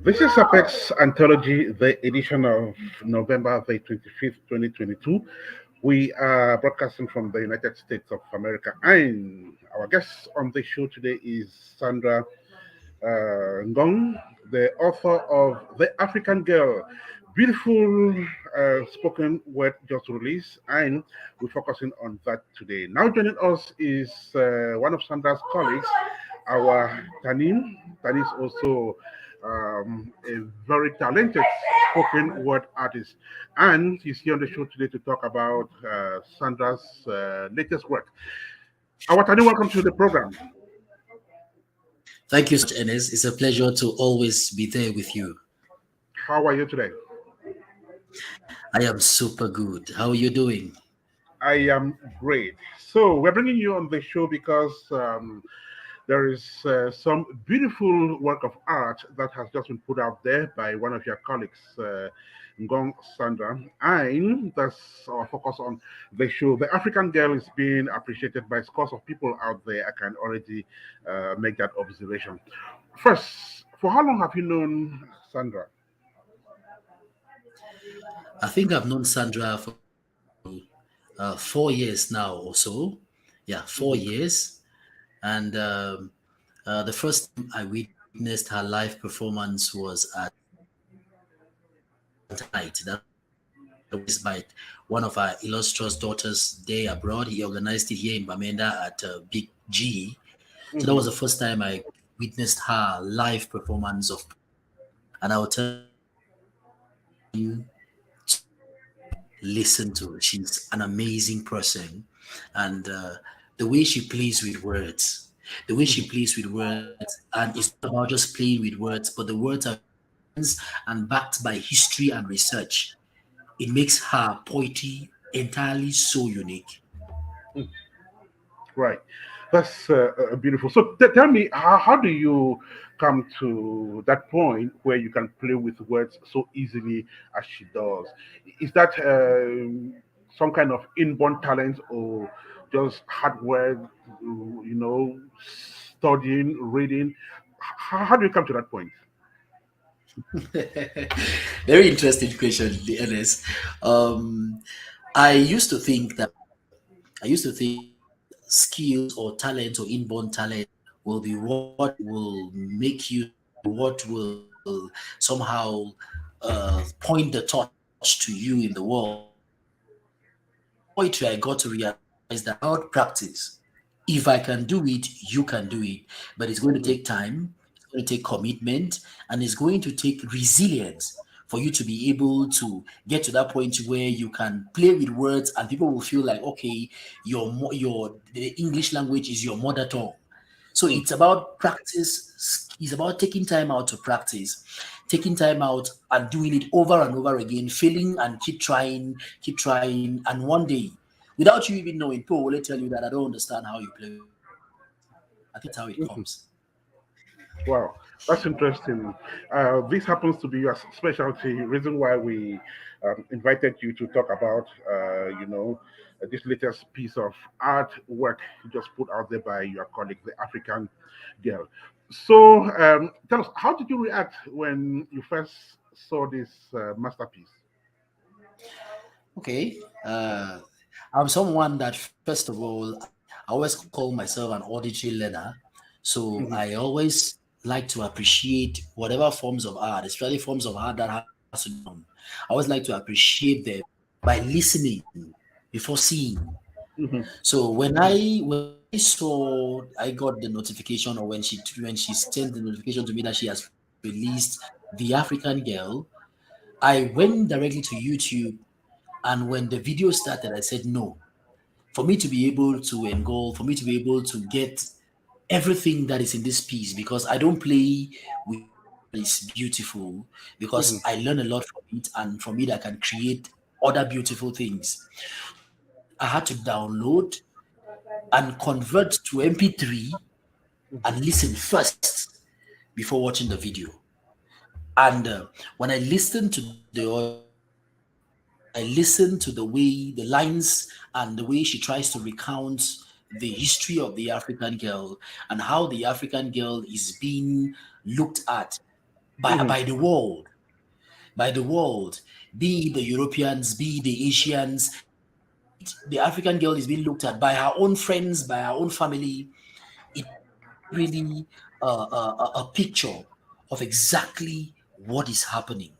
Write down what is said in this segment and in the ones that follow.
This is Apex Anthology, the edition of November the 25th, 2022. We are broadcasting from the United States of America, and our guest on the show today is Sandra Ngong, the author of The African Girl. Beautiful spoken word just released, and we're focusing on that today. Now, joining us is one of Sandra's colleagues, our Tanni. Tanni is also a very talented spoken word artist, and he's here on the show today to talk about Sandra's latest work. Our Tanni, welcome to the program. Thank you so much, Enes. It's a pleasure to always be there with you. How are you today? I am super good. How are you doing? I am great. So we're bringing you on the show because there is some beautiful work of art that has just been put out there by one of your colleagues, Ngong Sandra. And that's our focus on the show. The African Girl is being appreciated by scores of people out there. I can already make that observation. First, for how long have you known Sandra? I think I've known Sandra for 4 years now or so. Yeah, four Mhm. years. And the first time I witnessed her live performance was at night. That was by one of our illustrious daughters' day abroad. He organized it here in Bamenda at Big G. So that was Mhm. the first time I witnessed her live performance of. And I will tell you listen to. She's an amazing person, and the way she plays with words, the way she Mhm. plays with words, and it's not about just playing with words, but the words are and backed by history and research. It makes her poetry entirely so unique. Right. That's beautiful. So tell me, how do you come to that point where you can play with words so easily as she does? Is that some kind of inborn talent or just hard work, studying, reading? How do you come to that point? Very interesting question, Ernest. Um, I used to think that skills or talent or inborn talent will be what will make you, what will somehow point the torch to you in the world. Poetry, I got to realize that about practice. If I can do it, you can do it, but it's going to take Mhm. time, it's going to take commitment, and it's going to take resilience for you to be able to get to that point where you can play with words and people will feel like, okay, your the English language is your mother tongue. So Mm. it's about practice. It's about taking time out to practice, taking time out and doing it over and over again, failing and keep trying. And one day, without you even knowing, people will tell you that I don't understand how you play with words. I think that's how it Mhm. comes. Wow, that's interesting. This happens to be your specialty. Reason why we invited you to talk about, this latest piece of artwork you just put out there by your colleague, the African Girl. So, tell us, how did you react when you first saw this masterpiece? Okay. I'm someone that, first of all, I always call myself an auditory learner. So Mhm. I always like to appreciate whatever forms of art, especially forms of art that has to do with sound. I always like to appreciate them by listening before seeing. Mhm. So when I saw, I got the notification, or when she sent the notification to me that she has released The African Girl, I went directly to YouTube, and when the video started, I said no. For me to be able to engulf, for me to be able to get everything that is in this piece, because I don't play with words that is beautiful, because Mhm. I learn a lot from it, and from it I can create other beautiful things. I had to download and convert to MP3 Mhm. and listen first before watching the video. And when I listened to the audio, I listened to the way the lines and the way she tries to recount the history of the African girl and how the African girl is being looked at Mhm. by the world, be it the Europeans, be it the Asians, be it the African girl is being looked at by her own friends, by her own family. It really, really a picture of exactly what is happening.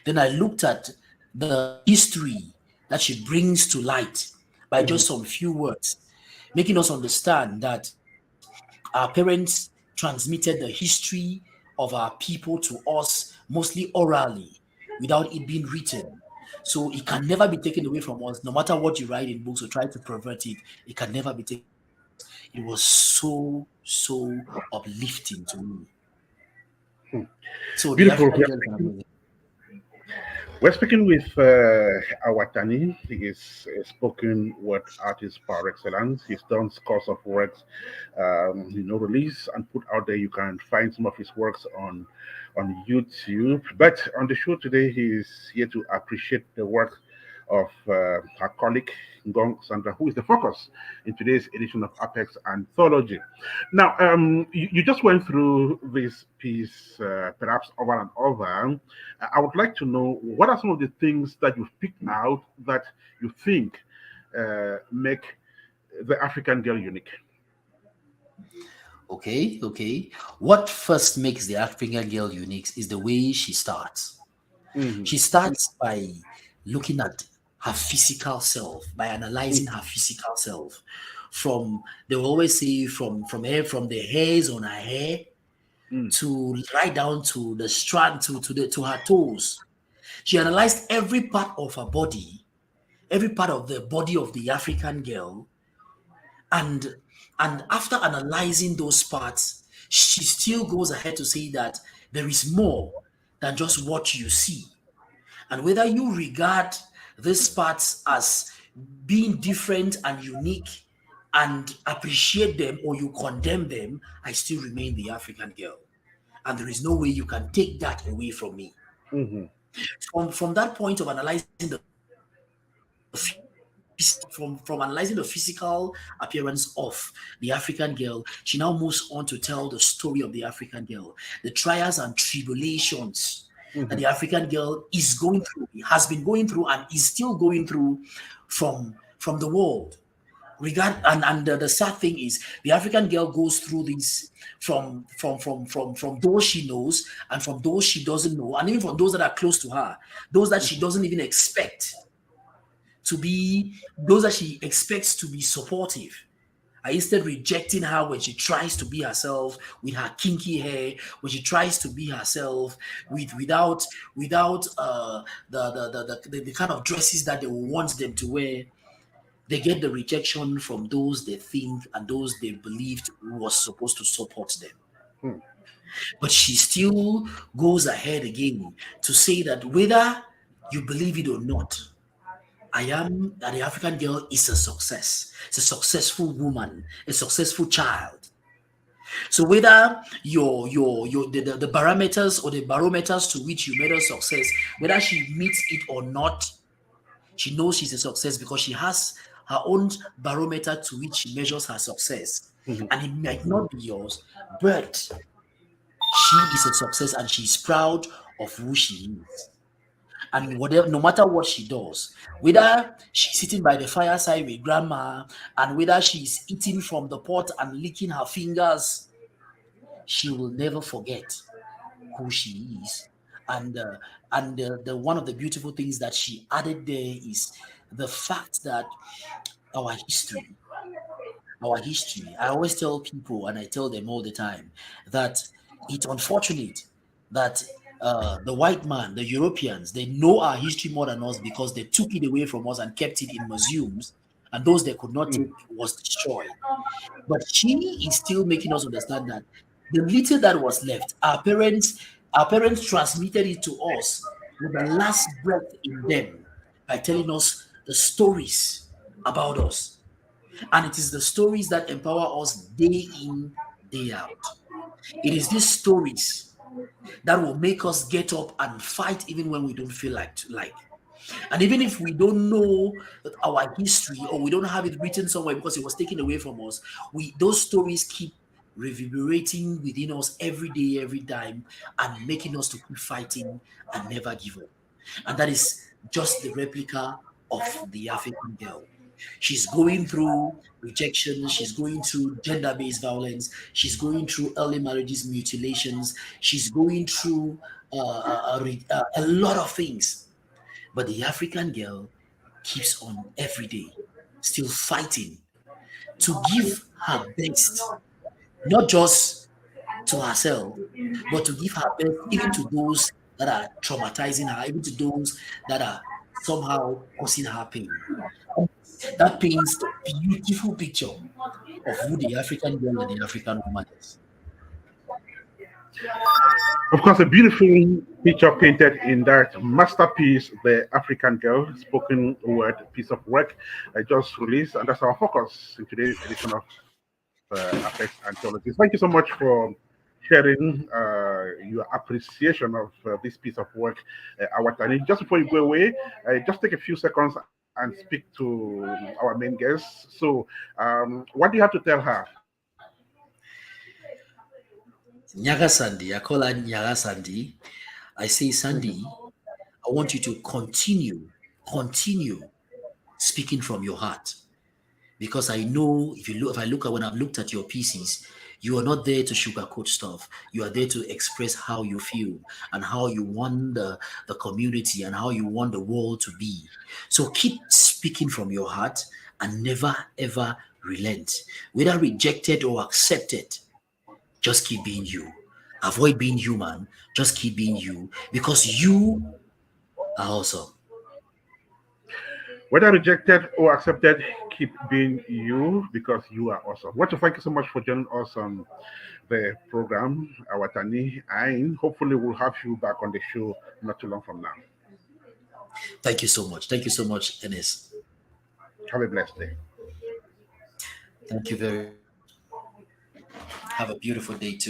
Then I looked at the history that she brings to light by Mhm. just some few words, making us understand that our parents transmitted the history of our people to us mostly orally without it being written. So it can never be taken away from us, no matter what you write in books or try to pervert it, it can never be taken away from us. It was so uplifting to me. Hmm. So the Beautiful. African girl is an amazing. We're speaking with our Tanni. He is a spoken word artist par excellence. He's done scores of works, released and put out there. You can find some of his works on YouTube. But on the show today, he is here to appreciate the work of our colleague Ngong Sandra, who is the focus in today's edition of Apex Anthology. Now, you just went through this piece perhaps over and over. I would like to know what are some of the things that you've picked out that you think make the African girl unique. Okay. What first makes the African girl unique is the way she starts. Hmm. She starts by looking at her physical self, by analyzing her physical self. From they will always say from the hairs on her hair Mm. to right down to the strand to her toes. She analyzed every part of her body, every part of the body of the African girl, and after analyzing those parts, she still goes ahead to say that there is more than just what you see. And whether you regard these parts as being different and unique and appreciate them or you condemn them, I still remain the African girl. And there is no way you can take that away from me. Hmm. From that point of analyzing the from analyzing the physical appearance of the African girl, she now moves on to tell the story of the African girl, the trials and tribulations that Hmm. the African girl is going through, has been going through, and is still going through from the world. The sad thing is the African girl goes through this from those she knows and from those she doesn't know, and even from those that are close to her, those that she doesn't even expect to be those that she expects to be supportive are instead rejecting her when she tries to be herself with her kinky hair, when she tries to be herself without the kind of dresses that they want them to wear. They get the rejection from those they think and those they believed was supposed to support them. Hmm. But she still goes ahead again to say that whether you believe it or not, I am that the African girl is a success. It's a successful woman, a successful child. So whether the parameters or the barometers to which you measure success, whether she meets it or not, she knows she's a success because she has her own barometer to which she measures her success. Hmm. And it might not be yours, but she is a success and she's proud of who she is. And whatever, no matter what she does, whether she's sitting by the fireside with grandma and whether she's eating from the pot and licking her fingers, she will never forget who she is. And the one of the beautiful things that she added there is the fact that our history, our history. I always tell people, and I tell them all the time, that it's unfortunate that the white man, the Europeans, they know our history more than us because they took it away from us and kept it in museums, and those they could not take was destroyed. But she is still making us understand that the little that was left, our parents transmitted it to us with the last breath in them by telling us the stories about us. And it is the stories that empower us day in, day out. It is these stories that will make us get up and fight even when we don't feel like. And even if we don't know our history or we don't have it written somewhere because it was taken away from us, we those stories keep reverberating within us every day, every time, and making us to keep fighting and never give up. And that is just the replica of the African girl. She's going through rejection, she's going through gender based violence, she's going through early marriages, mutilations, she's going through a lot of things. But the African girl keeps on every day, still fighting to give her best, not just to herself, but to give her best even to those that are traumatizing her, even to those that are somehow causing her pain. That paints a beautiful picture of who the African girl and the African woman is. Of course, a beautiful picture painted in that masterpiece, The African Girl, spoken word piece of work I just released, and that's our focus in today's edition of Apex Anthologies. Thank you so much for sharing your appreciation of this piece of work, our Tanni. Just before you go away, just take a few seconds and speak to our main guest. So, what do you have to tell her? Nyangha Sandy, I call her Nyangha Sandy. I say, Sandy, I want you to continue speaking from your heart. Because I know if I look at when I've looked at your pieces, you are not there to sugarcoat stuff. You are there to express how you feel and how you want the community and how you want the world to be. So keep speaking from your heart and never ever relent. Whether rejected or accepted, just keep being you. Avoid being human, just keep being you because you are awesome. Whether rejected or accepted, keep being you because you are awesome. I want to thank you so much for joining us on the program, our Tanni, and hopefully we'll have you back on the show not too long from now. Thank you so much. Thank you so much, Ennis. Have a blessed day. Thank you very much. Have a beautiful day too.